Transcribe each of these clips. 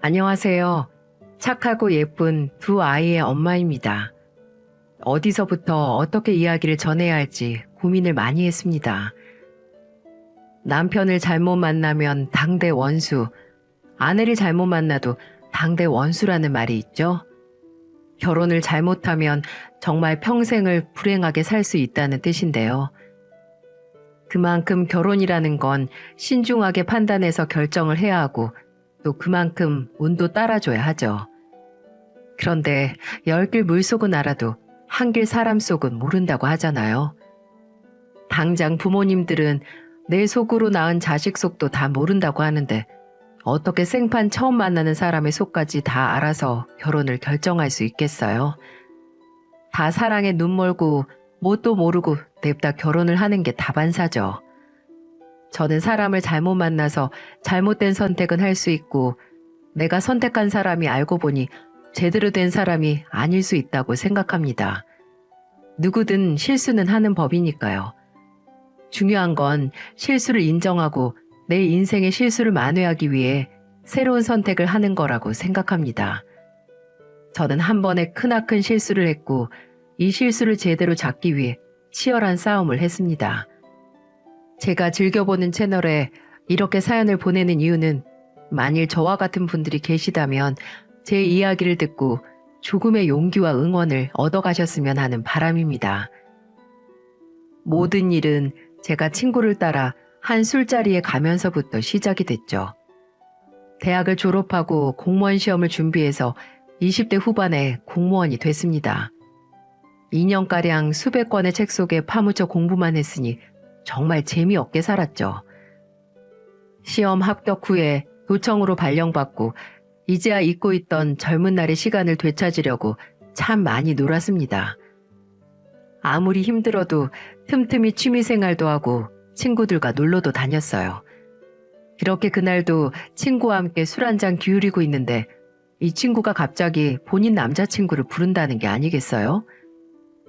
안녕하세요. 착하고 예쁜 두 아이의 엄마입니다. 어디서부터 어떻게 이야기를 전해야 할지 고민을 많이 했습니다. 남편을 잘못 만나면 당대 원수, 아내를 잘못 만나도 당대 원수라는 말이 있죠. 결혼을 잘못하면 정말 평생을 불행하게 살 수 있다는 뜻인데요. 그만큼 결혼이라는 건 신중하게 판단해서 결정을 해야 하고 또 그만큼 운도 따라줘야 하죠. 그런데 10길 물속은 알아도 한 길 사람 속은 모른다고 하잖아요. 당장 부모님들은 내 속으로 낳은 자식 속도 다 모른다고 하는데 어떻게 생판 처음 만나는 사람의 속까지 다 알아서 결혼을 결정할 수 있겠어요? 다 사랑에 눈 멀고 뭣도 모르고 냅다 결혼을 하는 게 다반사죠. 저는 사람을 잘못 만나서 잘못된 선택은 할 수 있고 내가 선택한 사람이 알고 보니 제대로 된 사람이 아닐 수 있다고 생각합니다. 누구든 실수는 하는 법이니까요. 중요한 건 실수를 인정하고 내 인생의 실수를 만회하기 위해 새로운 선택을 하는 거라고 생각합니다. 저는 한 번에 크나큰 실수를 했고 이 실수를 제대로 잡기 위해 치열한 싸움을 했습니다. 제가 즐겨보는 채널에 이렇게 사연을 보내는 이유는 만일 저와 같은 분들이 계시다면 제 이야기를 듣고 조금의 용기와 응원을 얻어가셨으면 하는 바람입니다. 모든 일은 제가 친구를 따라 한 술자리에 가면서부터 시작이 됐죠. 대학을 졸업하고 공무원 시험을 준비해서 20대 후반에 공무원이 됐습니다. 2년가량 수백 권의 책 속에 파묻혀 공부만 했으니 정말 재미없게 살았죠. 시험 합격 후에 도청으로 발령받고 이제야 잊고 있던 젊은 날의 시간을 되찾으려고 참 많이 놀았습니다. 아무리 힘들어도 틈틈이 취미생활도 하고 친구들과 놀러도 다녔어요. 그렇게 그날도 친구와 함께 술 한잔 기울이고 있는데 이 친구가 갑자기 본인 남자친구를 부른다는 게 아니겠어요?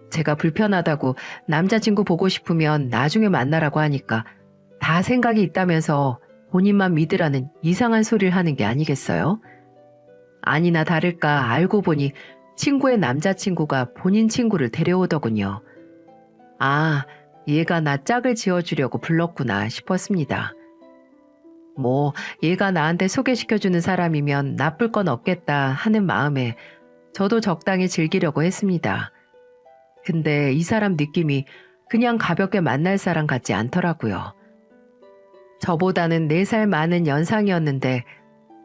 제가 불편하다고 남자친구 보고 싶으면 나중에 만나라고 하니까 다 생각이 있다면서 본인만 믿으라는 이상한 소리를 하는 게 아니겠어요? 아니나 다를까 알고 보니 친구의 남자친구가 본인 친구를 데려오더군요. 아, 얘가 나 짝을 지어주려고 불렀구나 싶었습니다. 뭐 얘가 나한테 소개시켜주는 사람이면 나쁠 건 없겠다 하는 마음에 저도 적당히 즐기려고 했습니다. 근데 이 사람 느낌이 그냥 가볍게 만날 사람 같지 않더라고요. 저보다는 4살 많은 연상이었는데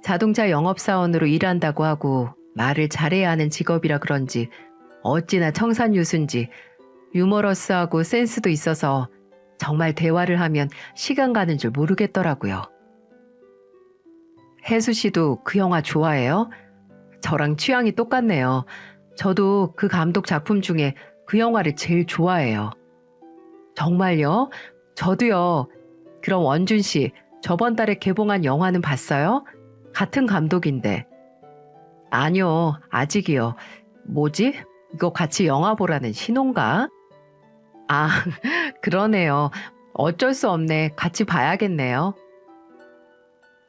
자동차 영업사원으로 일한다고 하고 말을 잘해야 하는 직업이라 그런지 어찌나 청산유수인지 유머러스하고 센스도 있어서 정말 대화를 하면 시간 가는 줄 모르겠더라고요. 혜수 씨도 그 영화 좋아해요? 저랑 취향이 똑같네요. 저도 그 감독 작품 중에 그 영화를 제일 좋아해요. 정말요? 저도요. 그럼 원준 씨, 저번 달에 개봉한 영화는 봤어요? 같은 감독인데. 아니요, 아직이요. 뭐지? 이거 같이 영화 보라는 신호인가? 아, 그러네요. 어쩔 수 없네. 같이 봐야겠네요.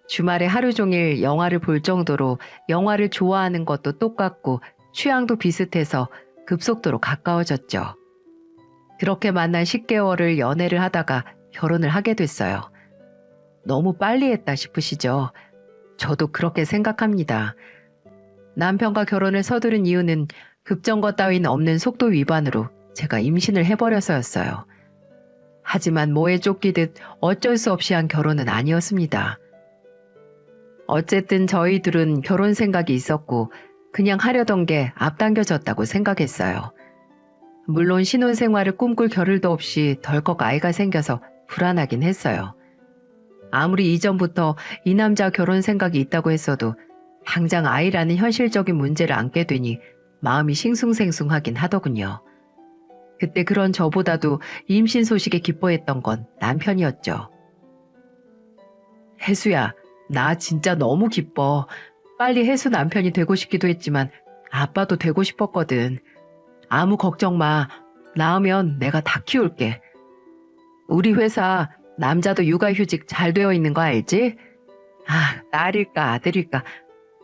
주말에 하루 종일 영화를 볼 정도로 영화를 좋아하는 것도 똑같고 취향도 비슷해서 급속도로 가까워졌죠. 그렇게 만난 10개월을 연애를 하다가 결혼을 하게 됐어요. 너무 빨리 했다 싶으시죠? 저도 그렇게 생각합니다. 남편과 결혼을 서두른 이유는 급정거 따윈 없는 속도 위반으로 제가 임신을 해버려서였어요. 하지만 뭐에 쫓기듯 어쩔 수 없이 한 결혼은 아니었습니다. 어쨌든 저희 둘은 결혼 생각이 있었고 그냥 하려던 게 앞당겨졌다고 생각했어요. 물론 신혼생활을 꿈꿀 겨를도 없이 덜컥 아이가 생겨서 불안하긴 했어요. 아무리 이전부터 이 남자 결혼 생각이 있다고 했어도 당장 아이라는 현실적인 문제를 안게 되니 마음이 싱숭생숭하긴 하더군요. 그때 그런 저보다도 임신 소식에 기뻐했던 건 남편이었죠. 혜수야, 나 진짜 너무 기뻐. 빨리 혜수 남편이 되고 싶기도 했지만 아빠도 되고 싶었거든. 아무 걱정 마. 낳으면 내가 다 키울게. 우리 회사 남자도 육아휴직 잘 되어 있는 거 알지? 아, 딸일까 아들일까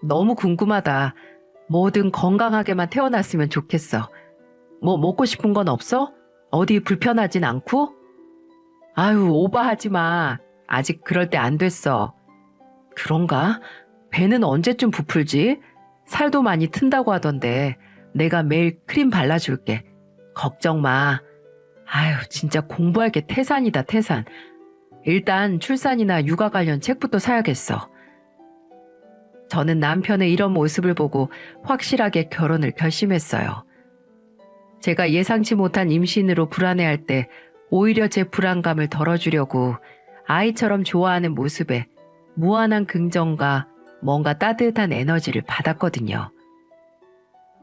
너무 궁금하다. 뭐든 건강하게만 태어났으면 좋겠어. 뭐 먹고 싶은 건 없어? 어디 불편하진 않고? 아유, 오버하지 마. 아직 그럴 때 안 됐어. 그런가? 배는 언제쯤 부풀지? 살도 많이 튼다고 하던데 내가 매일 크림 발라줄게. 걱정 마. 아유, 진짜 공부할 게 태산이다, 태산. 일단 출산이나 육아 관련 책부터 사야겠어. 저는 남편의 이런 모습을 보고 확실하게 결혼을 결심했어요. 제가 예상치 못한 임신으로 불안해할 때 오히려 제 불안감을 덜어주려고 아이처럼 좋아하는 모습에 무한한 긍정과 뭔가 따뜻한 에너지를 받았거든요.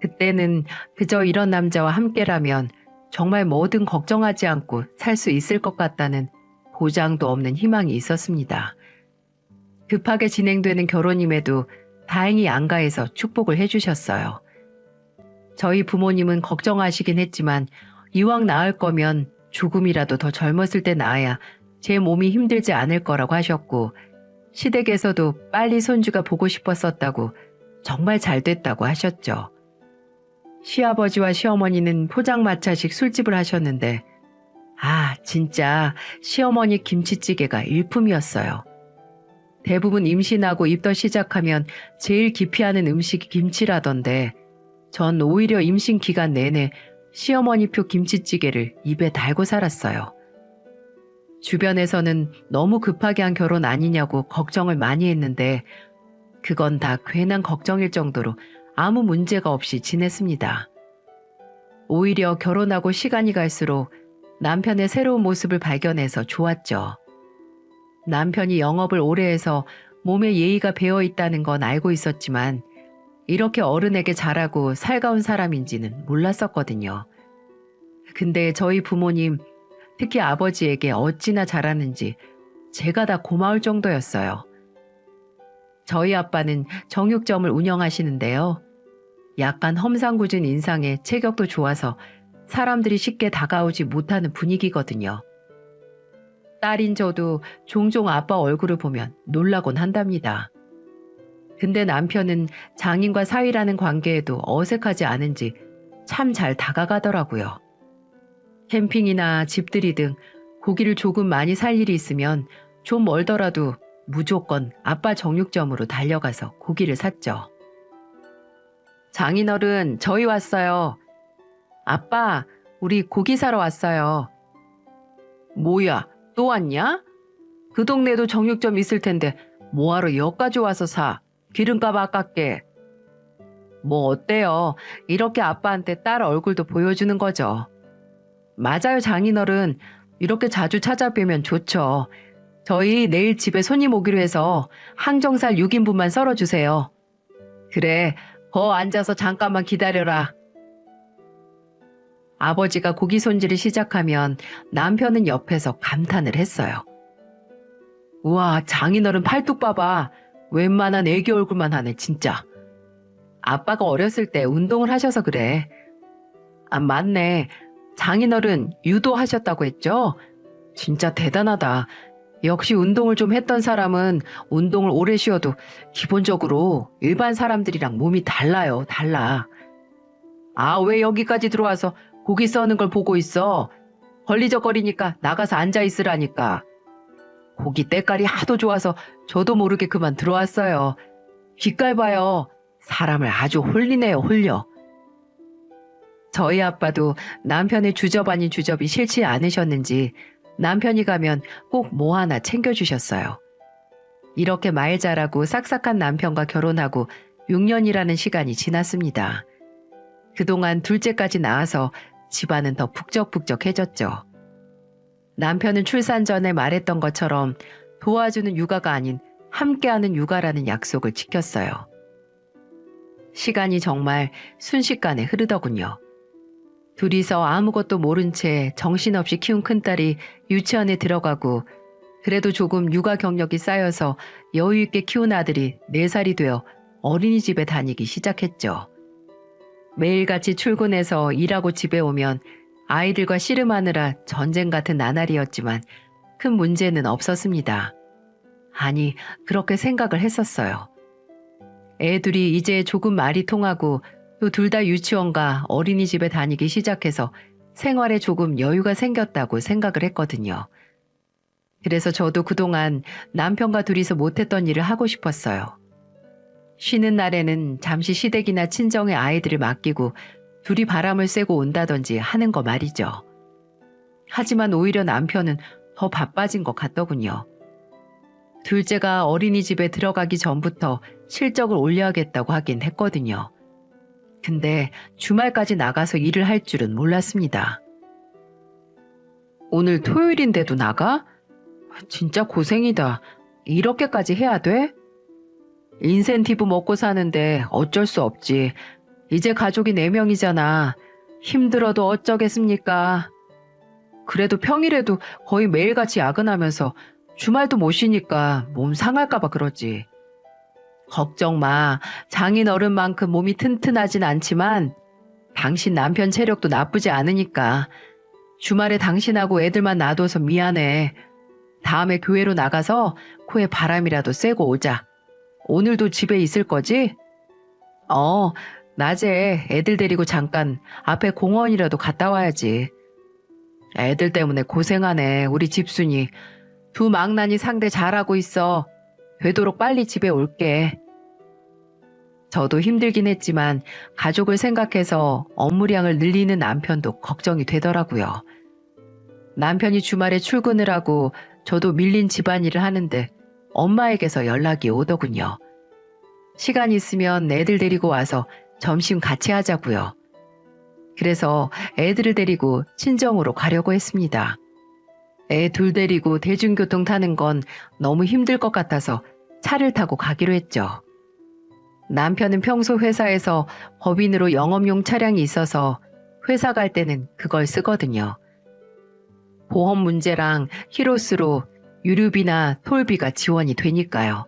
그때는 그저 이런 남자와 함께라면 정말 뭐든 걱정하지 않고 살 수 있을 것 같다는 보장도 없는 희망이 있었습니다. 급하게 진행되는 결혼임에도 다행히 양가에서 축복을 해주셨어요. 저희 부모님은 걱정하시긴 했지만 이왕 낳을 거면 조금이라도 더 젊었을 때 낳아야 제 몸이 힘들지 않을 거라고 하셨고 시댁에서도 빨리 손주가 보고 싶었었다고 정말 잘 됐다고 하셨죠. 시아버지와 시어머니는 포장마차식 술집을 하셨는데 진짜 시어머니 김치찌개가 일품이었어요. 대부분 임신하고 입덧 시작하면 제일 기피하는 음식이 김치라던데 전 오히려 임신 기간 내내 시어머니표 김치찌개를 입에 달고 살았어요. 주변에서는 너무 급하게 한 결혼 아니냐고 걱정을 많이 했는데 그건 다 괜한 걱정일 정도로 아무 문제가 없이 지냈습니다. 오히려 결혼하고 시간이 갈수록 남편의 새로운 모습을 발견해서 좋았죠. 남편이 영업을 오래 해서 몸에 예의가 배어 있다는 건 알고 있었지만 이렇게 어른에게 잘하고 살가운 사람인지는 몰랐었거든요. 근데 저희 부모님, 특히 아버지에게 어찌나 잘하는지 제가 다 고마울 정도였어요. 저희 아빠는 정육점을 운영하시는데요. 약간 험상궂은 인상에 체격도 좋아서 사람들이 쉽게 다가오지 못하는 분위기거든요. 딸인 저도 종종 아빠 얼굴을 보면 놀라곤 한답니다. 근데 남편은 장인과 사위라는 관계에도 어색하지 않은지 참 잘 다가가더라고요. 캠핑이나 집들이 등 고기를 조금 많이 살 일이 있으면 좀 멀더라도 무조건 아빠 정육점으로 달려가서 고기를 샀죠. 장인어른, 저희 왔어요. 아빠, 우리 고기 사러 왔어요. 뭐야, 또 왔냐? 그 동네에도 정육점 있을 텐데 뭐하러 여기까지 와서 사? 기름값 아깝게. 뭐 어때요? 이렇게 아빠한테 딸 얼굴도 보여주는 거죠. 맞아요, 장인어른. 이렇게 자주 찾아뵈면 좋죠. 저희 내일 집에 손님 오기로 해서 항정살 6인분만 썰어주세요. 그래, 거 앉아서 잠깐만 기다려라. 아버지가 고기 손질을 시작하면 남편은 옆에서 감탄을 했어요. 우와, 장인어른 팔뚝 봐봐. 웬만한 애기 얼굴만 하네, 진짜. 아빠가 어렸을 때 운동을 하셔서 그래. 맞네. 장인어른 유도하셨다고 했죠? 진짜 대단하다. 역시 운동을 좀 했던 사람은 운동을 오래 쉬어도 기본적으로 일반 사람들이랑 몸이 달라요, 달라. 왜 여기까지 들어와서 고기 써는 걸 보고 있어? 걸리적거리니까 나가서 앉아 있으라니까. 고기 때깔이 하도 좋아서 저도 모르게 그만 들어왔어요. 빛깔 봐요. 사람을 아주 홀리네요, 홀려. 저희 아빠도 남편의 주접 아닌 주접이 싫지 않으셨는지 남편이 가면 꼭 뭐 하나 챙겨주셨어요. 이렇게 말 잘하고 싹싹한 남편과 결혼하고 6년이라는 시간이 지났습니다. 그동안 둘째까지 낳아서 집안은 더 북적북적해졌죠. 남편은 출산 전에 말했던 것처럼 도와주는 육아가 아닌 함께하는 육아라는 약속을 지켰어요. 시간이 정말 순식간에 흐르더군요. 둘이서 아무것도 모른 채 정신없이 키운 큰딸이 유치원에 들어가고 그래도 조금 육아 경력이 쌓여서 여유 있게 키운 아들이 4살이 되어 어린이집에 다니기 시작했죠. 매일같이 출근해서 일하고 집에 오면 아이들과 씨름하느라 전쟁 같은 나날이었지만 큰 문제는 없었습니다. 아니, 그렇게 생각을 했었어요. 애들이 이제 조금 말이 통하고 또 둘 다 유치원과 어린이집에 다니기 시작해서 생활에 조금 여유가 생겼다고 생각을 했거든요. 그래서 저도 그동안 남편과 둘이서 못했던 일을 하고 싶었어요. 쉬는 날에는 잠시 시댁이나 친정에 아이들을 맡기고 둘이 바람을 쐬고 온다든지 하는 거 말이죠. 하지만 오히려 남편은 더 바빠진 것 같더군요. 둘째가 어린이집에 들어가기 전부터 실적을 올려야겠다고 하긴 했거든요. 근데 주말까지 나가서 일을 할 줄은 몰랐습니다. 오늘 토요일인데도 나가? 진짜 고생이다. 이렇게까지 해야 돼? 인센티브 먹고 사는데 어쩔 수 없지. 이제 가족이 4명이잖아. 힘들어도 어쩌겠습니까? 그래도 평일에도 거의 매일같이 야근하면서 주말도 못 쉬니까 몸 상할까봐 그러지. 걱정 마. 장인 어른만큼 몸이 튼튼하진 않지만 당신 남편 체력도 나쁘지 않으니까 주말에 당신하고 애들만 놔둬서 미안해. 다음에 교회로 나가서 코에 바람이라도 쐬고 오자. 오늘도 집에 있을 거지? 낮에 애들 데리고 잠깐 앞에 공원이라도 갔다 와야지. 애들 때문에 고생하네, 우리 집순이. 두 망나니 상대 잘하고 있어. 되도록 빨리 집에 올게. 저도 힘들긴 했지만 가족을 생각해서 업무량을 늘리는 남편도 걱정이 되더라고요. 남편이 주말에 출근을 하고 저도 밀린 집안일을 하는데 엄마에게서 연락이 오더군요. 시간 있으면 애들 데리고 와서 점심 같이 하자고요. 그래서 애들을 데리고 친정으로 가려고 했습니다. 애 둘 데리고 대중교통 타는 건 너무 힘들 것 같아서 차를 타고 가기로 했죠. 남편은 평소 회사에서 법인으로 영업용 차량이 있어서 회사 갈 때는 그걸 쓰거든요. 보험 문제랑 키로수로 유류비나 톨비가 지원이 되니까요.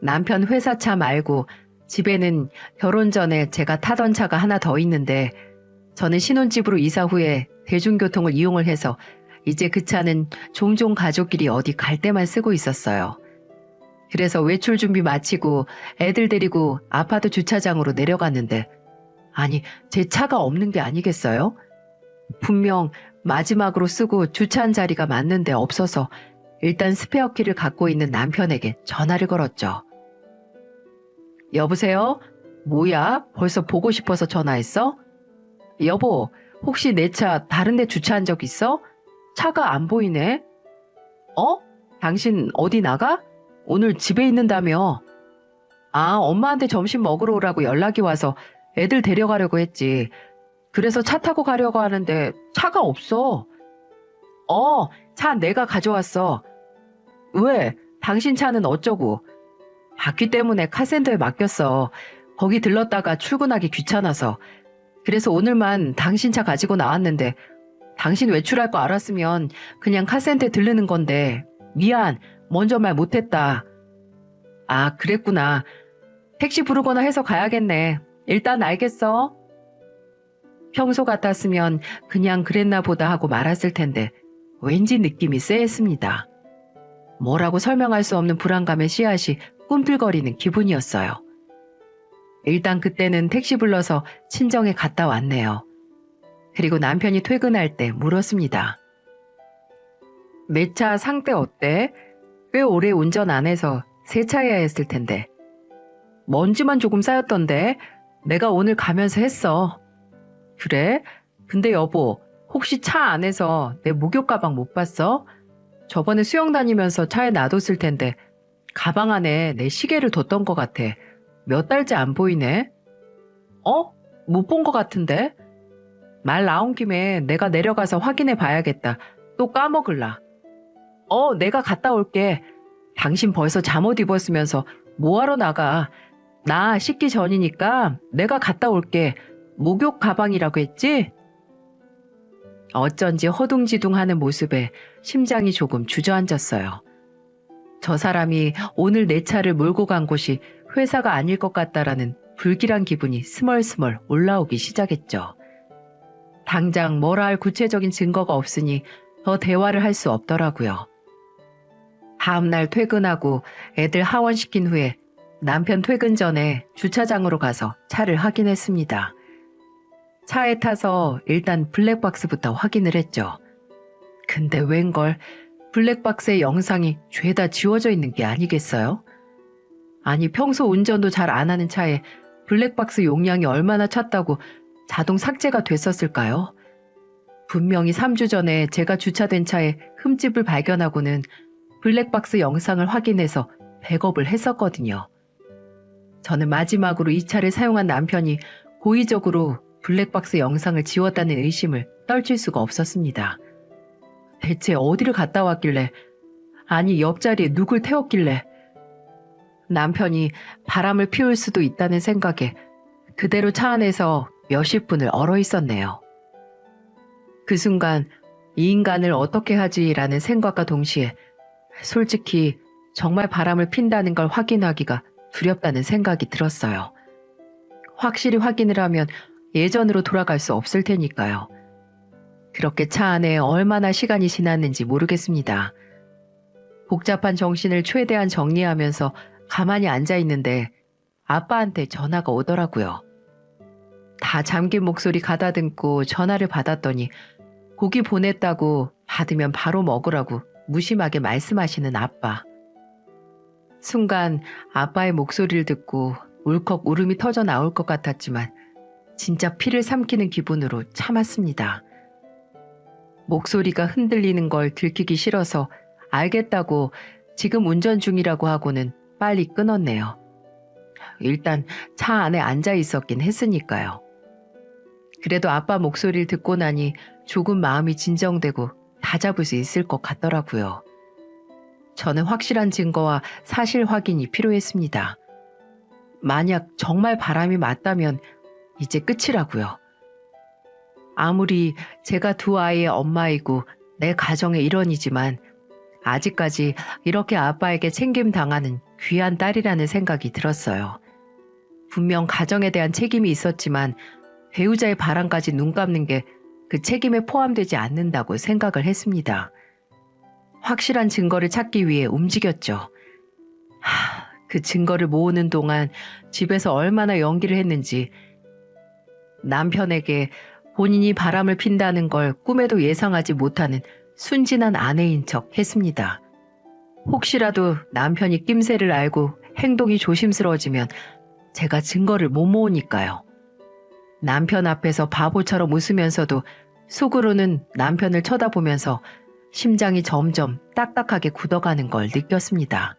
남편 회사차 말고 집에는 결혼 전에 제가 타던 차가 하나 더 있는데 저는 신혼집으로 이사 후에 대중교통을 이용을 해서 이제 그 차는 종종 가족끼리 어디 갈 때만 쓰고 있었어요. 그래서 외출 준비 마치고 애들 데리고 아파트 주차장으로 내려갔는데 아니, 제 차가 없는 게 아니겠어요? 분명 마지막으로 쓰고 주차한 자리가 맞는데 없어서 일단 스페어키를 갖고 있는 남편에게 전화를 걸었죠. 여보세요? 뭐야? 벌써 보고 싶어서 전화했어? 여보, 혹시 내 차 다른 데 주차한 적 있어? 차가 안 보이네? 당신 어디 나가? 오늘 집에 있는다며? 아, 엄마한테 점심 먹으러 오라고 연락이 와서 애들 데려가려고 했지. 그래서 차 타고 가려고 하는데 차가 없어. 차 내가 가져왔어. 왜? 당신 차는 어쩌고? 바퀴 때문에 카센터에 맡겼어. 거기 들렀다가 출근하기 귀찮아서. 그래서 오늘만 당신 차 가지고 나왔는데 당신 외출할 거 알았으면 그냥 카센터에 들르는 건데 미안, 먼저 말 못했다. 아, 그랬구나. 택시 부르거나 해서 가야겠네. 일단 알겠어. 평소 같았으면 그냥 그랬나 보다 하고 말았을 텐데 왠지 느낌이 쎄했습니다. 뭐라고 설명할 수 없는 불안감의 씨앗이 꿈틀거리는 기분이었어요. 일단 그때는 택시 불러서 친정에 갔다 왔네요. 그리고 남편이 퇴근할 때 물었습니다. 내 차 상태 어때? 꽤 오래 운전 안 해서 세차해야 했을 텐데. 먼지만 조금 쌓였던데 내가 오늘 가면서 했어. 그래? 근데 여보, 혹시 차 안에서 내 목욕 가방 못 봤어? 저번에 수영 다니면서 차에 놔뒀을 텐데 가방 안에 내 시계를 뒀던 것 같아. 몇 달째 안 보이네? 못 본 것 같은데? 말 나온 김에 내가 내려가서 확인해 봐야겠다. 또 까먹을라. 내가 갔다 올게. 당신 벌써 잠옷 입었으면서 뭐하러 나가. 나 씻기 전이니까 내가 갔다 올게. 목욕 가방이라고 했지? 어쩐지 허둥지둥하는 모습에 심장이 조금 주저앉았어요. 저 사람이 오늘 내 차를 몰고 간 곳이 회사가 아닐 것 같다라는 불길한 기분이 스멀스멀 올라오기 시작했죠. 당장 뭐라 할 구체적인 증거가 없으니 더 대화를 할 수 없더라고요. 다음날 퇴근하고 애들 하원시킨 후에 남편 퇴근 전에 주차장으로 가서 차를 확인했습니다. 차에 타서 일단 블랙박스부터 확인을 했죠. 근데 웬걸 블랙박스의 영상이 죄다 지워져 있는 게 아니겠어요? 아니 평소 운전도 잘 안 하는 차에 블랙박스 용량이 얼마나 찼다고 자동 삭제가 됐었을까요? 분명히 3주 전에 제가 주차된 차에 흠집을 발견하고는 블랙박스 영상을 확인해서 백업을 했었거든요. 저는 마지막으로 이 차를 사용한 남편이 고의적으로 블랙박스 영상을 지웠다는 의심을 떨칠 수가 없었습니다. 대체 어디를 갔다 왔길래, 아니 옆자리에 누굴 태웠길래, 남편이 바람을 피울 수도 있다는 생각에 그대로 차 안에서 몇십 분을 얼어 있었네요. 그 순간 이 인간을 어떻게 하지라는 생각과 동시에 솔직히 정말 바람을 핀다는 걸 확인하기가 두렵다는 생각이 들었어요. 확실히 확인을 하면 예전으로 돌아갈 수 없을 테니까요. 그렇게 차 안에 얼마나 시간이 지났는지 모르겠습니다. 복잡한 정신을 최대한 정리하면서 가만히 앉아 있는데 아빠한테 전화가 오더라고요. 다 잠긴 목소리 가다듬고 전화를 받았더니 고기 보냈다고 받으면 바로 먹으라고 무심하게 말씀하시는 아빠. 순간 아빠의 목소리를 듣고 울컥 울음이 터져 나올 것 같았지만 진짜 피를 삼키는 기분으로 참았습니다. 목소리가 흔들리는 걸 들키기 싫어서 알겠다고 지금 운전 중이라고 하고는 빨리 끊었네요. 일단 차 안에 앉아 있었긴 했으니까요. 그래도 아빠 목소리를 듣고 나니 조금 마음이 진정되고 다잡을 수 있을 것 같더라고요. 저는 확실한 증거와 사실 확인이 필요했습니다. 만약 정말 바람이 맞다면 이제 끝이라고요. 아무리 제가 두 아이의 엄마이고 내 가정의 일원이지만 아직까지 이렇게 아빠에게 챙김당하는 귀한 딸이라는 생각이 들었어요. 분명 가정에 대한 책임이 있었지만 배우자의 바람까지 눈 감는 게 그 책임에 포함되지 않는다고 생각을 했습니다. 확실한 증거를 찾기 위해 움직였죠. 그 증거를 모으는 동안 집에서 얼마나 연기를 했는지, 남편에게 본인이 바람을 핀다는 걸 꿈에도 예상하지 못하는 순진한 아내인 척 했습니다. 혹시라도 남편이 낌새를 알고 행동이 조심스러워지면 제가 증거를 못 모으니까요. 남편 앞에서 바보처럼 웃으면서도 속으로는 남편을 쳐다보면서 심장이 점점 딱딱하게 굳어가는 걸 느꼈습니다.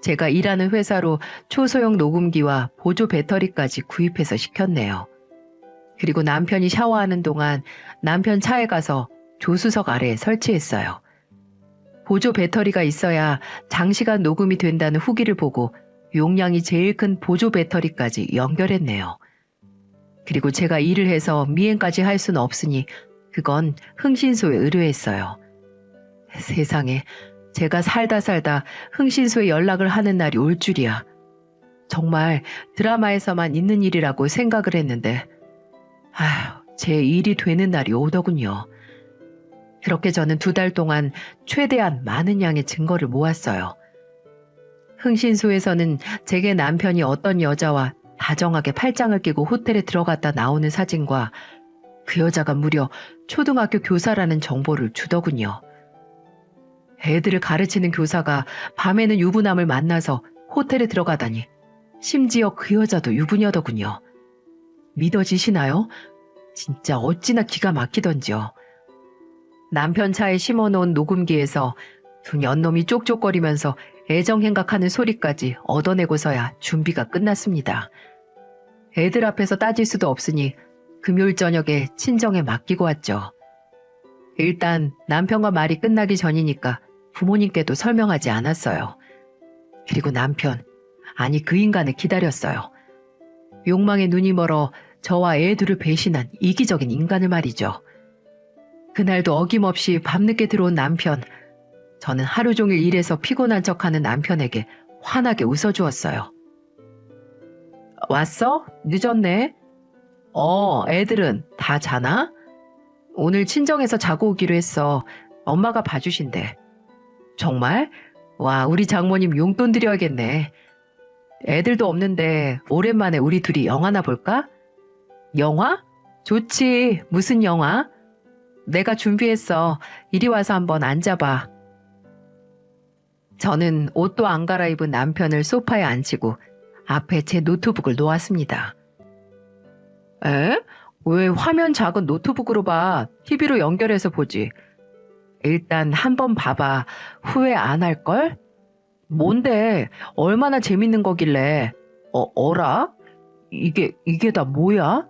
제가 일하는 회사로 초소형 녹음기와 보조 배터리까지 구입해서 시켰네요. 그리고 남편이 샤워하는 동안 남편 차에 가서 조수석 아래에 설치했어요. 보조 배터리가 있어야 장시간 녹음이 된다는 후기를 보고 용량이 제일 큰 보조 배터리까지 연결했네요. 그리고 제가 일을 해서 미행까지 할 수는 없으니 그건 흥신소에 의뢰했어요. 세상에, 제가 살다 흥신소에 연락을 하는 날이 올 줄이야. 정말 드라마에서만 있는 일이라고 생각을 했는데 제 일이 되는 날이 오더군요. 그렇게 저는 2달 동안 최대한 많은 양의 증거를 모았어요. 흥신소에서는 제게 남편이 어떤 여자와 다정하게 팔짱을 끼고 호텔에 들어갔다 나오는 사진과 그 여자가 무려 초등학교 교사라는 정보를 주더군요. 애들을 가르치는 교사가 밤에는 유부남을 만나서 호텔에 들어가다니 심지어 그 여자도 유부녀더군요. 믿어지시나요? 진짜 어찌나 기가 막히던지요. 남편 차에 심어놓은 녹음기에서 두 년놈이 쪽쪽거리면서 애정행각하는 소리까지 얻어내고서야 준비가 끝났습니다. 애들 앞에서 따질 수도 없으니 금요일 저녁에 친정에 맡기고 왔죠. 일단 남편과 말이 끝나기 전이니까 부모님께도 설명하지 않았어요. 그리고 남편, 아니 그 인간을 기다렸어요. 욕망에 눈이 멀어 저와 애들을 배신한 이기적인 인간을 말이죠. 그날도 어김없이 밤늦게 들어온 남편, 저는 하루 종일 일해서 피곤한 척하는 남편에게 환하게 웃어주었어요. 왔어? 늦었네? 애들은 다 자나? 오늘 친정에서 자고 오기로 했어. 엄마가 봐주신대. 정말? 와, 우리 장모님 용돈 드려야겠네. 애들도 없는데 오랜만에 우리 둘이 영화나 볼까? 영화? 좋지. 무슨 영화? 내가 준비했어. 이리 와서 한번 앉아봐. 저는 옷도 안 갈아입은 남편을 소파에 앉히고 앞에 제 노트북을 놓았습니다. 에? 왜 화면 작은 노트북으로 봐? TV로 연결해서 보지. 일단 한번 봐봐. 후회 안 할걸? 뭔데? 얼마나 재밌는 거길래? 어라? 이게 다 뭐야?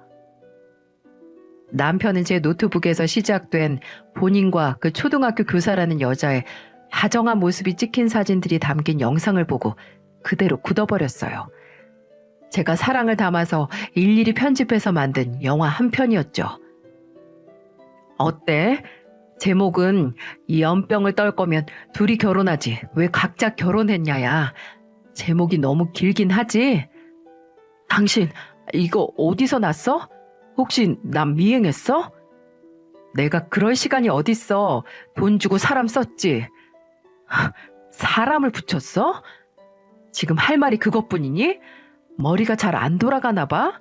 남편은 제 노트북에서 시작된 본인과 그 초등학교 교사라는 여자의 다정한 모습이 찍힌 사진들이 담긴 영상을 보고 그대로 굳어버렸어요. 제가 사랑을 담아서 일일이 편집해서 만든 영화 한 편이었죠. 어때? 제목은 이 연병을 떨 거면 둘이 결혼하지 왜 각자 결혼했냐야. 제목이 너무 길긴 하지? 당신 이거 어디서 났어? 혹시 남 미행했어? 내가 그럴 시간이 어딨어. 돈 주고 사람 썼지. 사람을 붙였어? 지금 할 말이 그것뿐이니? 머리가 잘 안 돌아가나 봐?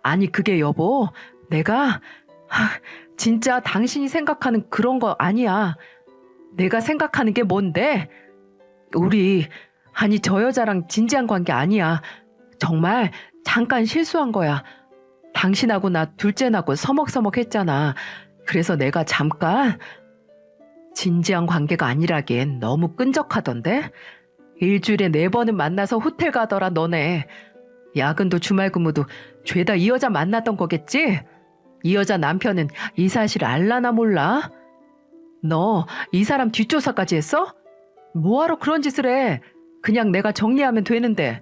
아니 그게 여보, 내가 진짜 당신이 생각하는 그런 거 아니야. 내가 생각하는 게 뭔데? 아니 저 여자랑 진지한 관계 아니야. 정말 잠깐 실수한 거야. 당신하고 나 둘째 낳고 서먹서먹했잖아. 그래서 내가 잠깐. 진지한 관계가 아니라기엔 너무 끈적하던데? 일주일에 4번은 만나서 호텔 가더라 너네. 야근도 주말 근무도 죄다 이 여자 만났던 거겠지? 이 여자 남편은 이 사실 알라나 몰라? 너 이 사람 뒷조사까지 했어? 뭐하러 그런 짓을 해? 그냥 내가 정리하면 되는데.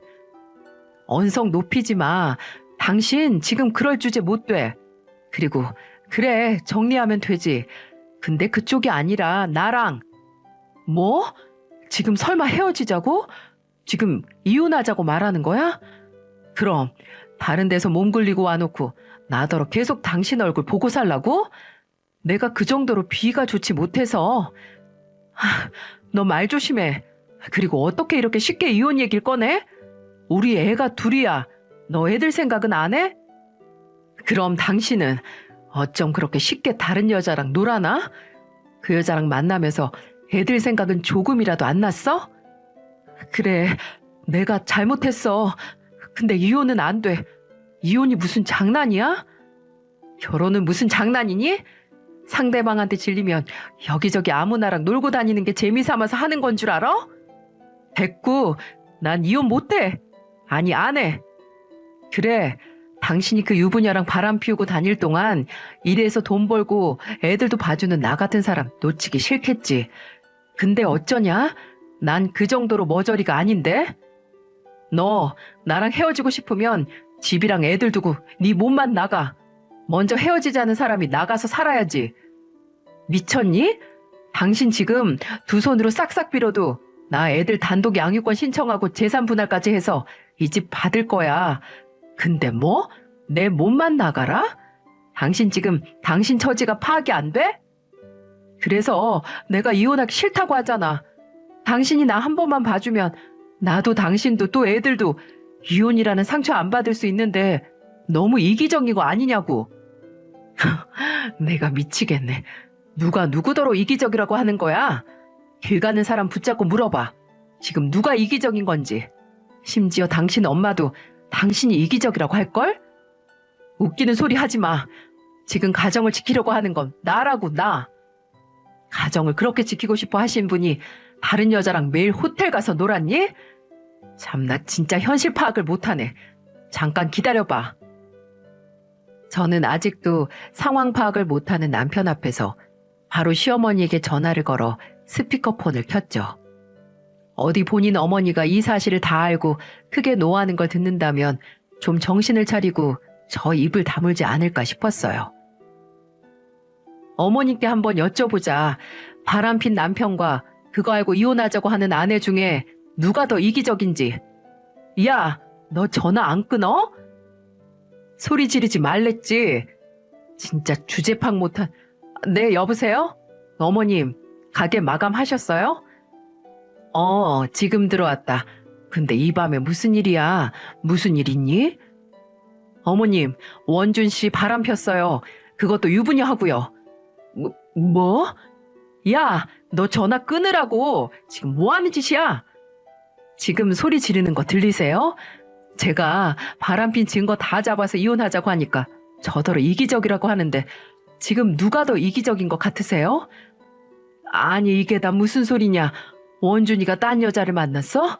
언성 높이지 마. 당신 지금 그럴 주제 못 돼. 그리고 그래 정리하면 되지. 근데 그쪽이 아니라 나랑. 뭐? 지금 설마 헤어지자고? 지금 이혼하자고 말하는 거야? 그럼 다른 데서 몸 굴리고 와놓고 나더러 계속 당신 얼굴 보고 살라고? 내가 그 정도로 비위가 좋지 못해서. 너 말 조심해. 그리고 어떻게 이렇게 쉽게 이혼 얘기를 꺼내? 우리 애가 둘이야. 너 애들 생각은 안 해? 그럼 당신은 어쩜 그렇게 쉽게 다른 여자랑 놀아나? 그 여자랑 만나면서 애들 생각은 조금이라도 안 났어? 그래, 내가 잘못했어. 근데 이혼은 안 돼. 이혼이 무슨 장난이야? 결혼은 무슨 장난이니? 상대방한테 질리면 여기저기 아무나랑 놀고 다니는 게 재미삼아서 하는 건 줄 알아? 됐고, 난 이혼 못해. 아니, 안 해. 그래, 당신이 그 유부녀랑 바람 피우고 다닐 동안 일해서 돈 벌고 애들도 봐주는 나 같은 사람 놓치기 싫겠지. 근데 어쩌냐? 난 그 정도로 머저리가 아닌데? 너 나랑 헤어지고 싶으면 집이랑 애들 두고 네 몸만 나가. 먼저 헤어지자는 사람이 나가서 살아야지. 미쳤니? 당신 지금 두 손으로 싹싹 빌어도 나 애들 단독 양육권 신청하고 재산 분할까지 해서 이 집 받을 거야. 근데 뭐? 내 몸만 나가라? 당신 지금 당신 처지가 파악이 안 돼? 그래서 내가 이혼하기 싫다고 하잖아. 당신이 나 한 번만 봐주면 나도 당신도 또 애들도 이혼이라는 상처 안 받을 수 있는데 너무 이기적인 거 아니냐고. 내가 미치겠네. 누가 누구더러 이기적이라고 하는 거야? 길 가는 사람 붙잡고 물어봐. 지금 누가 이기적인 건지. 심지어 당신 엄마도 당신이 이기적이라고 할걸? 웃기는 소리 하지 마. 지금 가정을 지키려고 하는 건 나라고, 나. 가정을 그렇게 지키고 싶어 하신 분이 다른 여자랑 매일 호텔 가서 놀았니? 참나 진짜 현실 파악을 못하네. 잠깐 기다려봐. 저는 아직도 상황 파악을 못하는 남편 앞에서 바로 시어머니에게 전화를 걸어 스피커폰을 켰죠. 어디 본인 어머니가 이 사실을 다 알고 크게 노하는 걸 듣는다면 좀 정신을 차리고 저 입을 다물지 않을까 싶었어요. 어머니께 한번 여쭤보자. 바람핀 남편과 그거 알고 이혼하자고 하는 아내 중에 누가 더 이기적인지. 야, 너 전화 안 끊어? 소리 지르지 말랬지. 진짜 주제 파악 못한. 네, 여보세요? 어머님, 가게 마감하셨어요? 지금 들어왔다. 근데 이 밤에 무슨 일이야? 무슨 일 있니? 어머님, 원준 씨 바람 폈어요. 그것도 유부녀 하고요. 뭐? 야, 너 전화 끊으라고. 지금 뭐 하는 짓이야? 지금 소리 지르는 거 들리세요? 제가 바람핀 증거 다 잡아서 이혼하자고 하니까 저더러 이기적이라고 하는데 지금 누가 더 이기적인 것 같으세요? 아니 이게 다 무슨 소리냐? 원준이가 딴 여자를 만났어?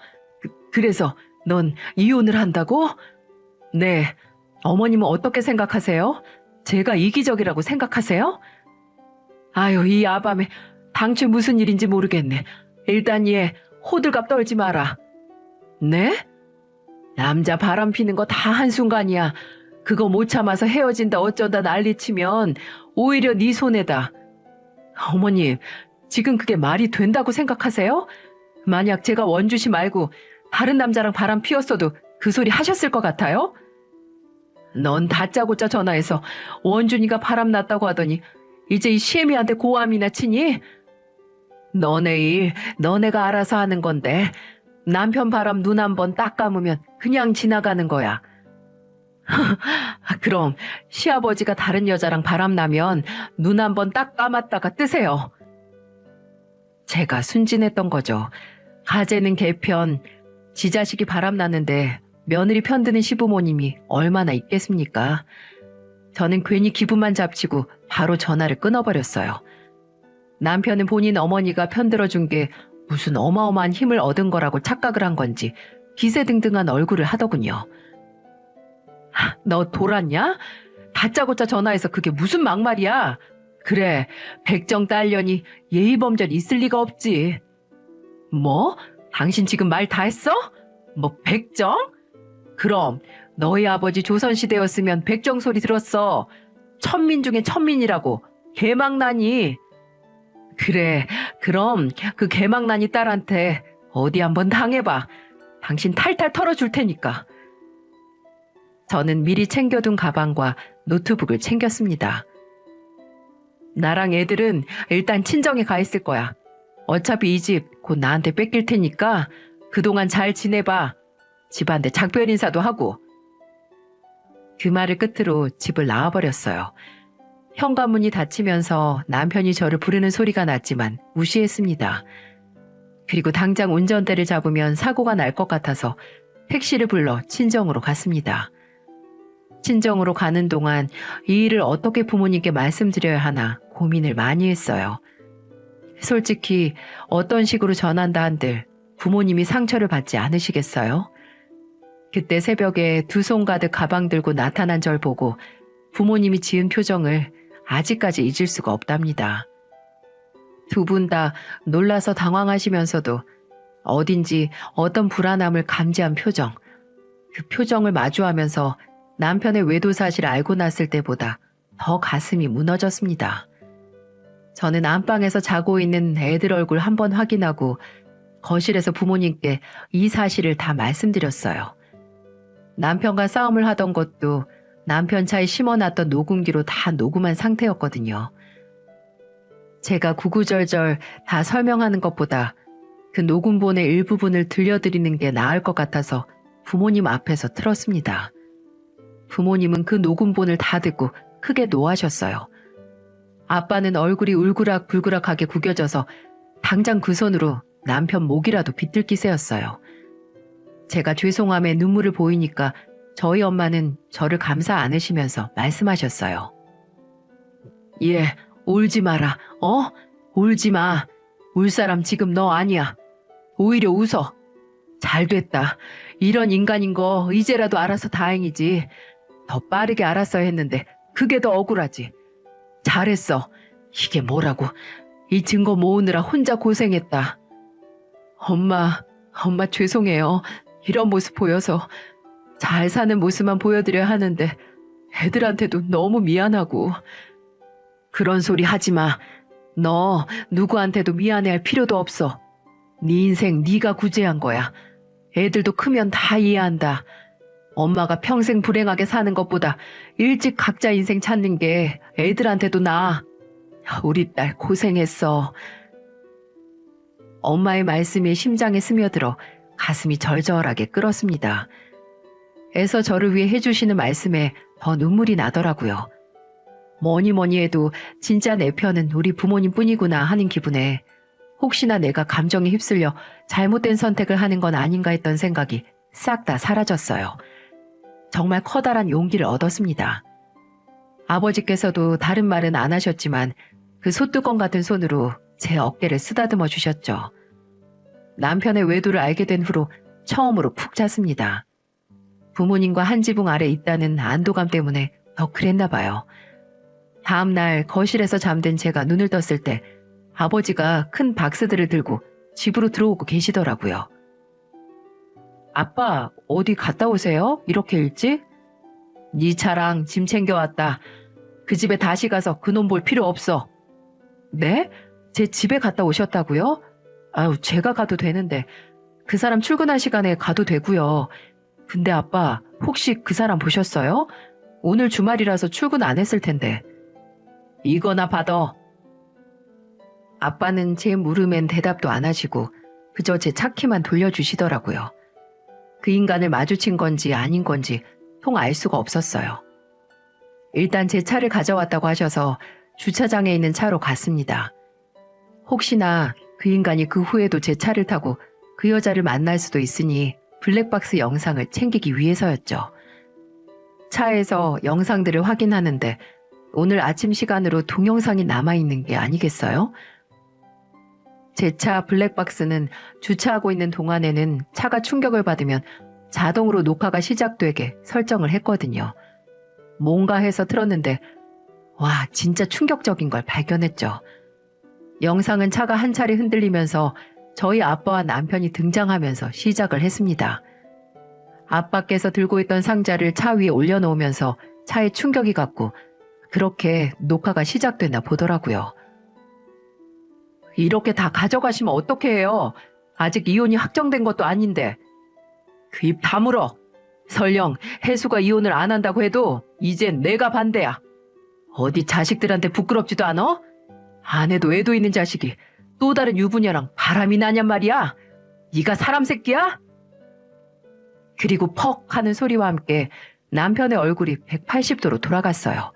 그래서 넌 이혼을 한다고? 네. 어머님은 어떻게 생각하세요? 제가 이기적이라고 생각하세요? 아유, 이 아밤에 당최 무슨 일인지 모르겠네. 일단 얘 호들갑 떨지 마라. 네? 남자 바람 피는 거 다 한순간이야. 그거 못 참아서 헤어진다 어쩐다 난리치면 오히려 네 손해다. 어머님, 지금 그게 말이 된다고 생각하세요? 만약 제가 원주씨 말고 다른 남자랑 바람 피웠어도 그 소리 하셨을 것 같아요? 넌 다짜고짜 전화해서 원준이가 바람 났다고 하더니 이제 이 시애미한테 고함이나 치니? 너네 일 너네가 알아서 하는 건데 남편 바람 눈 한 번 딱 감으면 그냥 지나가는 거야. 그럼 시아버지가 다른 여자랑 바람 나면 눈 한 번 딱 감았다가 뜨세요. 제가 순진했던 거죠. 가재는 개편, 지 자식이 바람 나는데 며느리 편드는 시부모님이 얼마나 있겠습니까? 저는 괜히 기분만 잡치고 바로 전화를 끊어버렸어요. 남편은 본인 어머니가 편들어준 게 무슨 어마어마한 힘을 얻은 거라고 착각을 한 건지 기세등등한 얼굴을 하더군요. 너 돌았냐? 다짜고짜 전화해서 그게 무슨 막말이야? 그래, 백정 딸년이 예의범절 있을 리가 없지. 뭐? 당신 지금 말 다 했어? 뭐 백정? 그럼 너희 아버지 조선시대였으면 백정 소리 들었어. 천민 중에 천민이라고. 개망나니. 그래, 그럼 그 개망나니 딸한테 어디 한번 당해봐. 당신 탈탈 털어줄 테니까. 저는 미리 챙겨둔 가방과 노트북을 챙겼습니다. 나랑 애들은 일단 친정에 가 있을 거야. 어차피 이 집 곧 나한테 뺏길 테니까 그동안 잘 지내봐. 집안데 작별 인사도 하고. 그 말을 끝으로 집을 나와버렸어요. 현관문이 닫히면서 남편이 저를 부르는 소리가 났지만 무시했습니다. 그리고 당장 운전대를 잡으면 사고가 날 것 같아서 택시를 불러 친정으로 갔습니다. 친정으로 가는 동안 이 일을 어떻게 부모님께 말씀드려야 하나 고민을 많이 했어요. 솔직히 어떤 식으로 전한다 한들 부모님이 상처를 받지 않으시겠어요? 그때 새벽에 두 손 가득 가방 들고 나타난 절 보고 부모님이 지은 표정을 아직까지 잊을 수가 없답니다. 두 분 다 놀라서 당황하시면서도 어딘지 어떤 불안함을 감지한 표정, 그 표정을 마주하면서 남편의 외도 사실을 알고 났을 때보다 더 가슴이 무너졌습니다. 저는 안방에서 자고 있는 애들 얼굴 한번 확인하고 거실에서 부모님께 이 사실을 다 말씀드렸어요. 남편과 싸움을 하던 것도 남편 차에 심어놨던 녹음기로 다 녹음한 상태였거든요. 제가 구구절절 다 설명하는 것보다 그 녹음본의 일부분을 들려드리는 게 나을 것 같아서 부모님 앞에서 틀었습니다. 부모님은 그 녹음본을 다 듣고 크게 노하셨어요. 아빠는 얼굴이 울그락불그락하게 구겨져서 당장 그 손으로 남편 목이라도 비틀 기세였어요. 제가 죄송함에 눈물을 보이니까 저희 엄마는 저를 감싸 안으시면서 말씀하셨어요. 예, 울지 마라. 울지 마. 울 사람 지금 너 아니야. 오히려 웃어. 잘 됐다. 이런 인간인 거 이제라도 알아서 다행이지. 더 빠르게 알았어야 했는데 그게 더 억울하지. 잘했어. 이게 뭐라고. 이 증거 모으느라 혼자 고생했다. 엄마 죄송해요. 이런 모습 보여서 잘 사는 모습만 보여드려야 하는데 애들한테도 너무 미안하고. 그런 소리 하지 마. 너 누구한테도 미안해할 필요도 없어. 네 인생 네가 구제한 거야. 애들도 크면 다 이해한다. 엄마가 평생 불행하게 사는 것보다 일찍 각자 인생 찾는 게 애들한테도 나아. 우리 딸 고생했어. 엄마의 말씀이 심장에 스며들어 가슴이 절절하게 끓었습니다. 애서 저를 위해 해주시는 말씀에 더 눈물이 나더라고요. 뭐니 뭐니 해도 진짜 내 편은 우리 부모님 뿐이구나 하는 기분에 혹시나 내가 감정에 휩쓸려 잘못된 선택을 하는 건 아닌가 했던 생각이 싹 다 사라졌어요. 정말 커다란 용기를 얻었습니다. 아버지께서도 다른 말은 안 하셨지만 그 소뚜껑 같은 손으로 제 어깨를 쓰다듬어 주셨죠. 남편의 외도를 알게 된 후로 처음으로 푹 잤습니다. 부모님과 한 지붕 아래 있다는 안도감 때문에 더 그랬나 봐요. 다음 날 거실에서 잠든 제가 눈을 떴을 때 아버지가 큰 박스들을 들고 집으로 들어오고 계시더라고요. 아빠, 어디 갔다 오세요? 이렇게 일찍? 네 차랑 짐 챙겨왔다. 그 집에 다시 가서 그놈 볼 필요 없어. 네? 제 집에 갔다 오셨다고요? 아유, 제가 가도 되는데 그 사람 출근할 시간에 가도 되고요. 근데 아빠, 혹시 그 사람 보셨어요? 오늘 주말이라서 출근 안 했을 텐데. 이거나 받아. 아빠는 제 물음엔 대답도 안 하시고 그저 제 차키만 돌려주시더라고요. 그 인간을 마주친 건지 아닌 건지 통 알 수가 없었어요. 일단 제 차를 가져왔다고 하셔서 주차장에 있는 차로 갔습니다. 혹시나 그 인간이 그 후에도 제 차를 타고 그 여자를 만날 수도 있으니 블랙박스 영상을 챙기기 위해서였죠. 차에서 영상들을 확인하는데 오늘 아침 시간으로 동영상이 남아있는 게 아니겠어요? 제 차 블랙박스는 주차하고 있는 동안에는 차가 충격을 받으면 자동으로 녹화가 시작되게 설정을 했거든요. 뭔가 해서 틀었는데 와, 진짜 충격적인 걸 발견했죠. 영상은 차가 한 차례 흔들리면서 저희 아빠와 남편이 등장하면서 시작을 했습니다. 아빠께서 들고 있던 상자를 차 위에 올려놓으면서 차에 충격이 갔고 그렇게 녹화가 시작됐나 보더라고요. 이렇게 다 가져가시면 어떻게 해요? 아직 이혼이 확정된 것도 아닌데. 그 입 다물어. 설령 혜수가 이혼을 안 한다고 해도 이젠 내가 반대야. 어디 자식들한테 부끄럽지도 않아? 아내도 애도 있는 자식이 또 다른 유부녀랑 바람이 나냔 말이야. 네가 사람 새끼야? 그리고 퍽 하는 소리와 함께 남편의 얼굴이 180도로 돌아갔어요.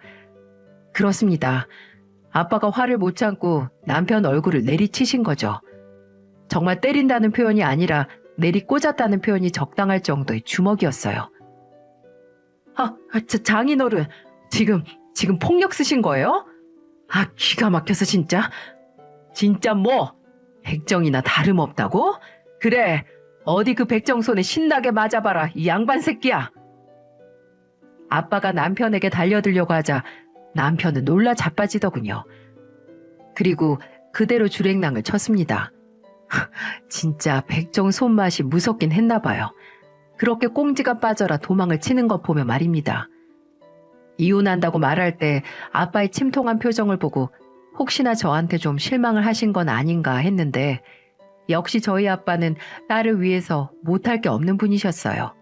그렇습니다. 아빠가 화를 못 참고 남편 얼굴을 내리치신 거죠. 정말 때린다는 표현이 아니라 내리꽂았다는 표현이 적당할 정도의 주먹이었어요. 장인어른, 지금 폭력 쓰신 거예요? 아, 기가 막혀서 진짜. 진짜 뭐? 백정이나 다름없다고? 그래, 어디 그 백정 손에 신나게 맞아봐라, 이 양반 새끼야. 아빠가 남편에게 달려들려고 하자 남편은 놀라 자빠지더군요. 그리고 그대로 줄행랑을 쳤습니다. 진짜 백정 손맛이 무섭긴 했나 봐요. 그렇게 꽁지가 빠져라 도망을 치는 것 보면 말입니다. 이혼한다고 말할 때 아빠의 침통한 표정을 보고 혹시나 저한테 좀 실망을 하신 건 아닌가 했는데 역시 저희 아빠는 딸을 위해서 못할 게 없는 분이셨어요.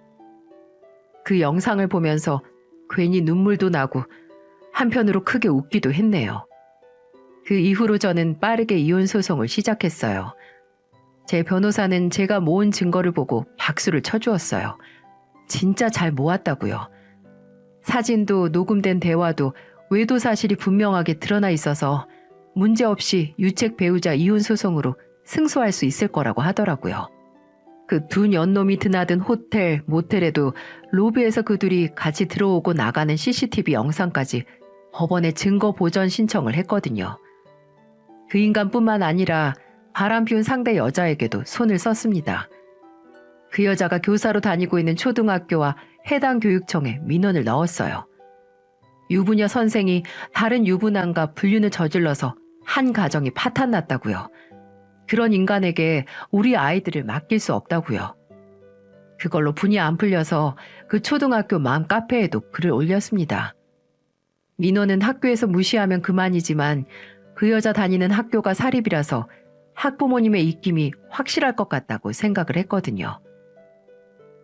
그 영상을 보면서 괜히 눈물도 나고 한편으로 크게 웃기도 했네요. 그 이후로 저는 빠르게 이혼 소송을 시작했어요. 제 변호사는 제가 모은 증거를 보고 박수를 쳐주었어요. 진짜 잘 모았다고요. 사진도 녹음된 대화도 외도 사실이 분명하게 드러나 있어서 문제없이 유책 배우자 이혼 소송으로 승소할 수 있을 거라고 하더라고요. 그 두 년놈이 드나든 호텔, 모텔에도 로비에서 그들이 같이 들어오고 나가는 CCTV 영상까지 법원에 증거 보전 신청을 했거든요. 그 인간뿐만 아니라 바람 피운 상대 여자에게도 손을 썼습니다. 그 여자가 교사로 다니고 있는 초등학교와 해당 교육청에 민원을 넣었어요. 유부녀 선생이 다른 유부남과 불륜을 저질러서 한 가정이 파탄났다고요. 그런 인간에게 우리 아이들을 맡길 수 없다고요. 그걸로 분이 안 풀려서 그 초등학교 맘 카페에도 글을 올렸습니다. 민원은 학교에서 무시하면 그만이지만 그 여자 다니는 학교가 사립이라서 학부모님의 입김이 확실할 것 같다고 생각을 했거든요.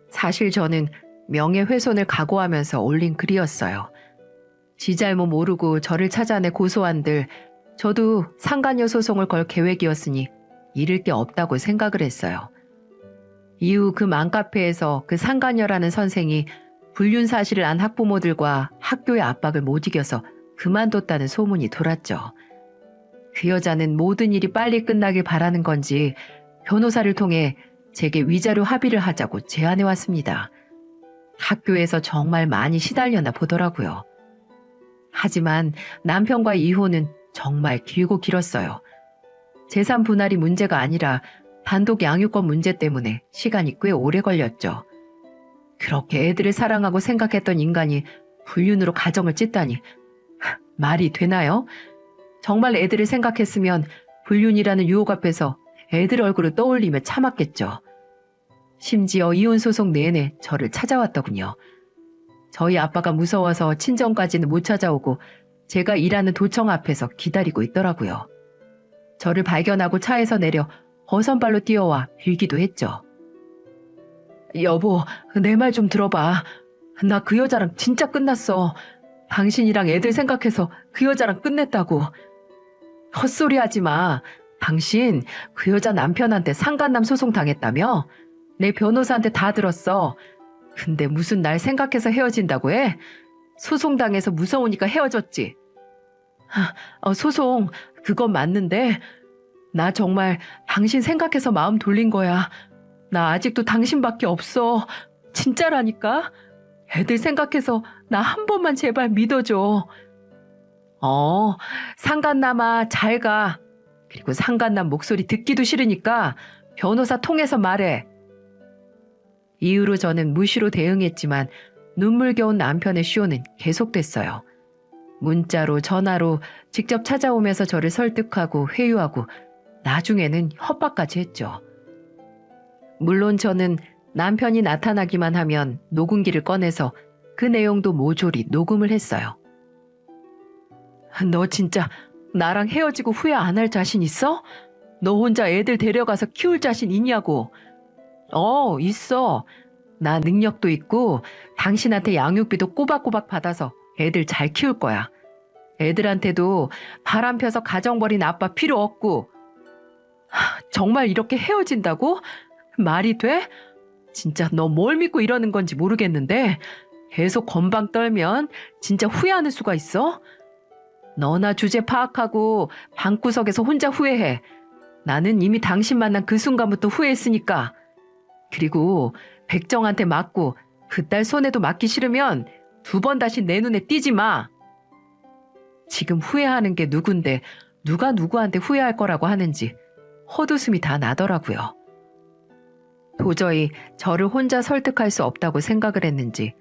사실 저는 명예훼손을 각오하면서 올린 글이었어요. 지 잘못 모르고 저를 찾아내 고소한들 저도 상간녀 소송을 걸 계획이었으니 잃을 게 없다고 생각을 했어요. 이후 그 맘카페에서 그 상간녀라는 선생이 불륜 사실을 안 학부모들과 학교의 압박을 못 이겨서 그만뒀다는 소문이 돌았죠. 그 여자는 모든 일이 빨리 끝나길 바라는 건지 변호사를 통해 제게 위자료 합의를 하자고 제안해왔습니다. 학교에서 정말 많이 시달렸나 보더라고요. 하지만 남편과의 이혼은 정말 길고 길었어요. 재산 분할이 문제가 아니라 단독 양육권 문제 때문에 시간이 꽤 오래 걸렸죠. 그렇게 애들을 사랑하고 생각했던 인간이 불륜으로 가정을 찢다니 말이 되나요? 정말 애들을 생각했으면 불륜이라는 유혹 앞에서 애들 얼굴을 떠올리며 참았겠죠. 심지어 이혼 소송 내내 저를 찾아왔더군요. 저희 아빠가 무서워서 친정까지는 못 찾아오고 제가 일하는 도청 앞에서 기다리고 있더라고요. 저를 발견하고 차에서 내려 버선발로 뛰어와 빌기도 했죠. 여보, 내 말 좀 들어봐. 나 그 여자랑 진짜 끝났어. 당신이랑 애들 생각해서 그 여자랑 끝냈다고. 헛소리 하지 마. 당신 그 여자 남편한테 상간남 소송 당했다며? 내 변호사한테 다 들었어. 근데 무슨 날 생각해서 헤어진다고 해? 소송당해서 무서우니까 헤어졌지. 소송, 그건 맞는데 나 정말 당신 생각해서 마음 돌린 거야. 나 아직도 당신밖에 없어. 진짜라니까. 애들 생각해서 나 한 번만 제발 믿어줘. 상간남아 잘 가. 그리고 상간남 목소리 듣기도 싫으니까 변호사 통해서 말해. 이후로 저는 무시로 대응했지만 눈물겨운 남편의 쇼는 계속됐어요. 문자로 전화로 직접 찾아오면서 저를 설득하고 회유하고 나중에는 협박까지 했죠. 물론 저는 남편이 나타나기만 하면 녹음기를 꺼내서 그 내용도 모조리 녹음을 했어요. 너 진짜 나랑 헤어지고 후회 안 할 자신 있어? 너 혼자 애들 데려가서 키울 자신 있냐고. 있어. 나 능력도 있고 당신한테 양육비도 꼬박꼬박 받아서 애들 잘 키울 거야. 애들한테도 바람 펴서 가정 버린 아빠 필요 없고. 정말 이렇게 헤어진다고? 말이 돼? 진짜 너 뭘 믿고 이러는 건지 모르겠는데 계속 건방 떨면 진짜 후회하는 수가 있어? 너나 주제 파악하고 방구석에서 혼자 후회해. 나는 이미 당신 만난 그 순간부터 후회했으니까. 그리고 백정한테 맞고 그 딸 손에도 맞기 싫으면 2번 다시 내 눈에 띄지 마. 지금 후회하는 게 누군데 누가 누구한테 후회할 거라고 하는지 헛웃음이 다 나더라고요. 도저히 저를 혼자 설득할 수 없다고 생각을 했는지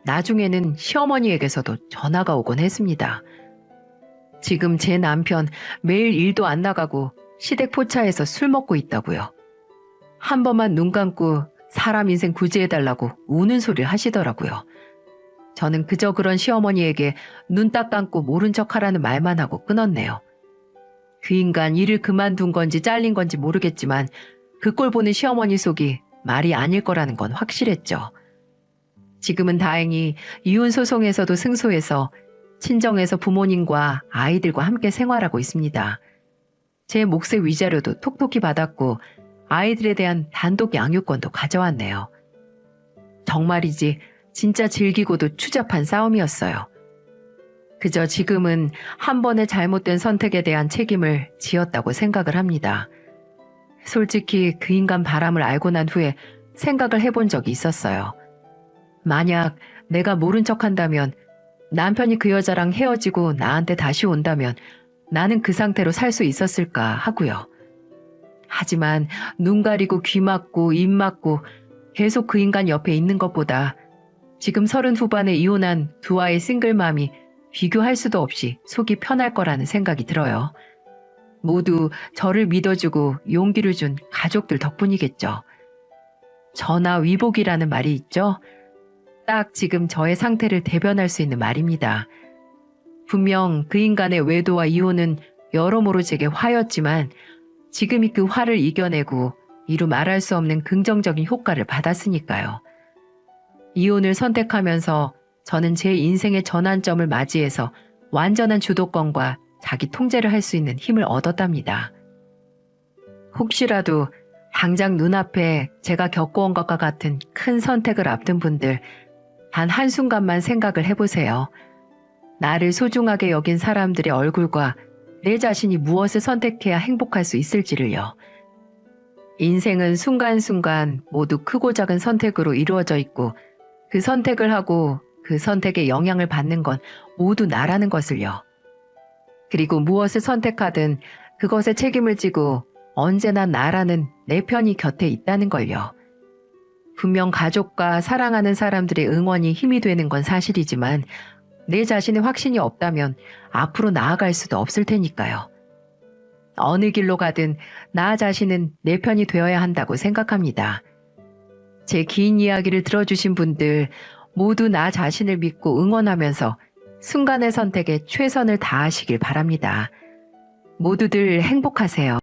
나중에는 시어머니에게서도 전화가 오곤 했습니다. 지금 제 남편 매일 일도 안 나가고 시댁 포차에서 술 먹고 있다고요. 한 번만 눈 감고 사람 인생 구제해달라고 우는 소리를 하시더라고요. 저는 그저 그런 시어머니에게 눈 딱 감고 모른 척하라는 말만 하고 끊었네요. 그 인간 일을 그만둔 건지 잘린 건지 모르겠지만 그 꼴 보는 시어머니 속이 말이 아닐 거라는 건 확실했죠. 지금은 다행히 이혼 소송에서도 승소해서 친정에서 부모님과 아이들과 함께 생활하고 있습니다. 제 몫의 위자료도 톡톡히 받았고 아이들에 대한 단독 양육권도 가져왔네요. 정말이지 진짜 질기고도 추잡한 싸움이었어요. 그저 지금은 한 번의 잘못된 선택에 대한 책임을 지었다고 생각을 합니다. 솔직히 그 인간 바람을 알고 난 후에 생각을 해본 적이 있었어요. 만약 내가 모른 척한다면 남편이 그 여자랑 헤어지고 나한테 다시 온다면 나는 그 상태로 살 수 있었을까 하고요. 하지만 눈 가리고 귀 막고 입 막고 계속 그 인간 옆에 있는 것보다 지금 30 후반에 이혼한 두 아이의 싱글맘이 비교할 수도 없이 속이 편할 거라는 생각이 들어요. 모두 저를 믿어주고 용기를 준 가족들 덕분이겠죠. 전화 위복이라는 말이 있죠. 딱 지금 저의 상태를 대변할 수 있는 말입니다. 분명 그 인간의 외도와 이혼은 여러모로 제게 화였지만 지금이 그 화를 이겨내고 이루 말할 수 없는 긍정적인 효과를 받았으니까요. 이혼을 선택하면서 저는 제 인생의 전환점을 맞이해서 완전한 주도권과 자기 통제를 할 수 있는 힘을 얻었답니다. 혹시라도 당장 눈앞에 제가 겪어온 것과 같은 큰 선택을 앞둔 분들, 단 한순간만 생각을 해보세요. 나를 소중하게 여긴 사람들의 얼굴과 내 자신이 무엇을 선택해야 행복할 수 있을지를요. 인생은 순간순간 모두 크고 작은 선택으로 이루어져 있고 그 선택을 하고 그 선택에 영향을 받는 건 모두 나라는 것을요. 그리고 무엇을 선택하든 그것에 책임을 지고 언제나 나라는 내 편이 곁에 있다는 걸요. 분명 가족과 사랑하는 사람들의 응원이 힘이 되는 건 사실이지만 내 자신의 확신이 없다면 앞으로 나아갈 수도 없을 테니까요. 어느 길로 가든 나 자신은 내 편이 되어야 한다고 생각합니다. 제 긴 이야기를 들어주신 분들 모두 나 자신을 믿고 응원하면서 순간의 선택에 최선을 다하시길 바랍니다. 모두들 행복하세요.